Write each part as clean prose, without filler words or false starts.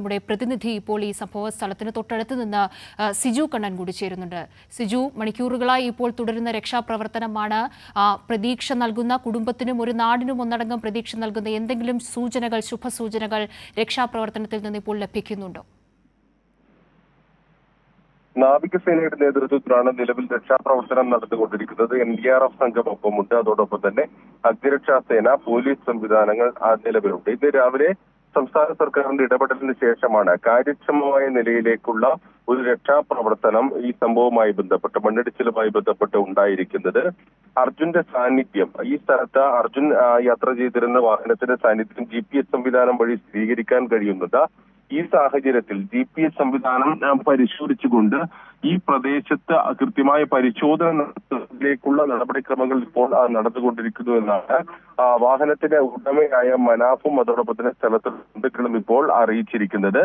നമ്മുടെ പ്രതിനിധി ഇപ്പോൾ ഈ സംഭവ സ്ഥലത്തിന് തൊട്ടടുത്ത് നിന്ന് സിജു കണ്ണൻ കൂടി ചേരുന്നുണ്ട്. സിജു, മണിക്കൂറുകളായി ഇപ്പോൾ തുടരുന്ന രക്ഷാപ്രവർത്തനമാണ്. പ്രതീക്ഷ നൽകുന്ന കുടുംബത്തിനും ഒരു നാടിനും ഒന്നടങ്കം പ്രതീക്ഷ നൽകുന്ന എന്തെങ്കിലും സൂചനകൾ, ശുഭസൂചനകൾ രക്ഷാപ്രവർത്തനത്തിൽ നിന്ന് ഇപ്പോൾ ലഭിക്കുന്നുണ്ടോ? നാവികസേനയുടെ നേതൃത്വത്തിലാണ് നിലവിൽ രക്ഷാപ്രവർത്തനം നടന്നുകൊണ്ടിരിക്കുന്നത്. NDRF സംഘം ഒപ്പമുണ്ട്. അതോടൊപ്പം തന്നെ അഗ്നിരക്ഷാ സേന, പോലീസ് സംവിധാനങ്ങൾ നിലവിലുണ്ട്. ഇന്ന് രാവിലെ സംസ്ഥാന സർക്കാരിന്റെ ഇടപെടലിന് ശേഷമാണ് കാര്യക്ഷമമായ നിലയിലേക്കുള്ള ഒരു രക്ഷാപ്രവർത്തനം ഈ സംഭവവുമായി ബന്ധപ്പെട്ട്, മണ്ണിടിച്ചിലുമായി ബന്ധപ്പെട്ട് ഉണ്ടായിരിക്കുന്നത്. അർജുന്റെ സാന്നിധ്യം ഈ സ്ഥലത്ത്, അർജുൻ യാത്ര ചെയ്തിരുന്ന വാഹനത്തിന്റെ സാന്നിധ്യം GPS സംവിധാനം വഴി സ്ഥിരീകരിക്കാൻ കഴിയുന്നത്. ഈ സാഹചര്യത്തിൽ GPS സംവിധാനം പരിശോധിച്ചുകൊണ്ട് ഈ പ്രദേശത്ത് കൃത്യമായ പരിശോധന നടത്തുന്നതിലേക്കുള്ള നടപടിക്രമങ്ങൾ ഇപ്പോൾ നടന്നുകൊണ്ടിരിക്കുന്നു എന്നാണ് വാഹനത്തിന്റെ ഉടമയായ മനാഫും അതോടൊപ്പം തന്നെ സ്ഥലത്ത് ബന്ധുക്കളും ഇപ്പോൾ അറിയിച്ചിരിക്കുന്നത്.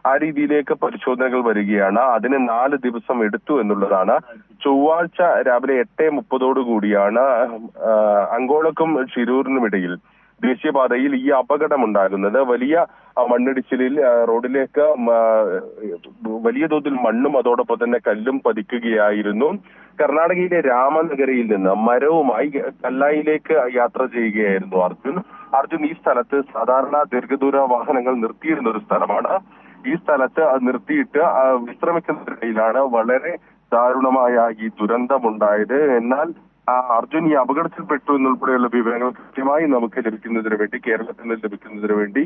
ആ രീതിയിലേക്ക് പരിശോധനകൾ വരികയാണ്. അതിന് 4 ദിവസം എടുത്തു എന്നുള്ളതാണ്. ചൊവ്വാഴ്ച രാവിലെ 8:30 കൂടിയാണ് അങ്കോളക്കും ഷിരൂരിനുമിടയിൽ ദേശീയപാതയിൽ ഈ അപകടമുണ്ടാകുന്നത്. വലിയ മണ്ണിടിച്ചിലിൽ റോഡിലേക്ക് വലിയ തോതിൽ മണ്ണും അതോടൊപ്പം തന്നെ കല്ലും പതിക്കുകയായിരുന്നു. കർണാടകയിലെ രാമനഗരയിൽ നിന്ന് മരവുമായി കല്ലായിലേക്ക് യാത്ര ചെയ്യുകയായിരുന്നു അർജുൻ ഈ സ്ഥലത്ത് സാധാരണ ദീർഘദൂര വാഹനങ്ങൾ നിർത്തിയിരുന്ന ഒരു സ്ഥലമാണ്. ഈ സ്ഥലത്ത് നിർത്തിയിട്ട് വിശ്രമിക്കുന്നതിനിടയിലാണ് വളരെ ദാരുണമായ ഈ ദുരന്തമുണ്ടായത്. എന്നാൽ അർജുൻ ഈ അപകടത്തിൽപ്പെട്ടു എന്നുൾപ്പെടെയുള്ള വിവരങ്ങൾ കൃത്യമായി നമുക്ക് ലഭിക്കുന്നതിന് വേണ്ടി, കേരളത്തിൽ നിന്ന് ലഭിക്കുന്നതിന് വേണ്ടി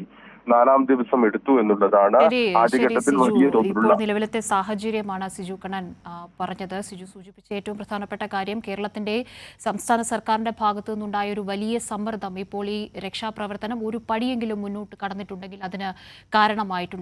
4ാം ദിവസം എടുത്തു എന്നുള്ളതാണ്. ആദ്യഘട്ടത്തിൽ വലിയ തോതിലുള്ള നിലവിലത്തെ സാഹചര്യമാണ് സിജു കണ്ണൻ പറഞ്ഞത്. സിജു സൂചിപ്പിച്ച ഏറ്റവും പ്രധാനപ്പെട്ട കാര്യം, കേരളത്തിന്റെ സംസ്ഥാന സർക്കാരിന്റെ ഭാഗത്തു നിന്നുണ്ടായ ഒരു വലിയ സമ്മർദ്ദം ഇപ്പോൾ ഈ രക്ഷാപ്രവർത്തനം ഒരു പടിയെങ്കിലും മുന്നോട്ട് കടന്നിട്ടുണ്ടെങ്കിൽ അതിന് കാരണമായിട്ടുണ്ട്.